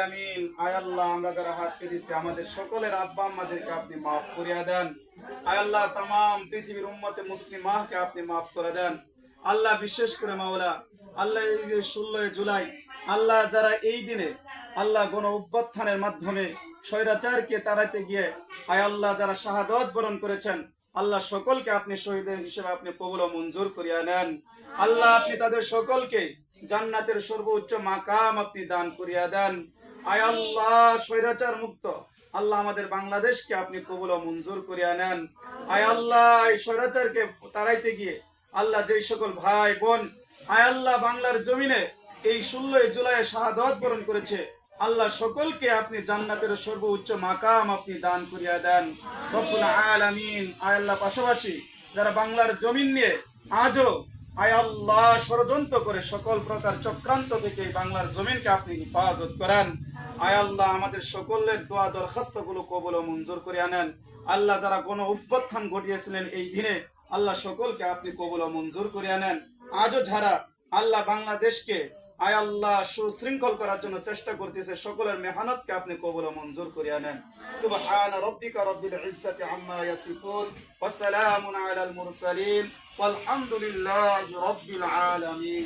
আলামিন, আয় আল্লাহ আমরা যারা হাত পেতেছি আমাদের সকলের আব্বা আম্মাদেরকে আপনি মাফ করিয়া দেন। আয় আল্লাহ তামাম পৃথিবীর উম্মতে মুসলিমাহকে আপনি মাফ করে দেন। আল্লাহ বিশেষ করে মাওলা, আল্লাহ এই যে 16 জুলাই আল্লাহ যারা এই দিনে আল্লাহ গণ অভ্যুত্থানের মাধ্যমে স্বৈরাচারকে তাড়াইতে গিয়ে আয় আল্লাহ যারা শাহাদত বরণ করেছেন, আল্লাহ সকলকে আপনি শহীদের হিসেবে আপনি কবুল ও মঞ্জুর করিয়া নেন। আল্লাহ আপনি তাদের সকলকে জান্নাতের সর্বোচ্চ মাকাম আপনি দান করিয়া দেন। আয় আল্লাহ স্বৈরাচার মুক্ত আল্লাহ আমাদের বাংলাদেশকে আপনি কবুল ও মঞ্জুর করিয়া নেন। আয় আল্লাহ এই স্বৈরাচারকে তাড়াইতে গিয়ে আল্লাহ যেই সকল ভাই বোন আয় আল্লাহ বাংলার জমিনে এই 16 জুলাই শাহাদত বরণ করেছে, আল্লাহ সকলকে আপনি জান্নাতের সর্বোচ্চ মাকাম আপনি দান করিয়া দেন রব্বুল আলামিন। আয় আল্লাহ পাশাপাশি যারা বাংলার জমিন নিয়ে আজও আয় আল্লাহ ষড়যন্ত্র করে সকল প্রকার চক্রান্ত থেকে বাংলার জমিনকে আপনি হেফাজত করেন। আয় আল্লাহ আমাদের সকলের দোয়া দরখাস্ত গুলো কবুল ও মঞ্জুর করে আনেন। আল্লাহ যারা গণ অভ্যুত্থান ঘটিয়েছিলেন এই দিনে আল্লাহ সকলকে আপনি কবুল ও মঞ্জুর করে আনেন। আজও যারা আল্লাহ বাংলাদেশকে আয় আল্লাহ সুশৃঙ্খল করার জন্য চেষ্টা করতেছে সকলের মেহনতকে আপনি কবুল ও মঞ্জুর করে আনেন। সুবহান রাব্বিকা রাব্বিল ইজ্জাতি আম্মা ইয়াসিফুন ওয়া সালামুন আলাল মুরসালিন ওয়ালহামদুলিল্লাহি রাব্বিল আলামিন।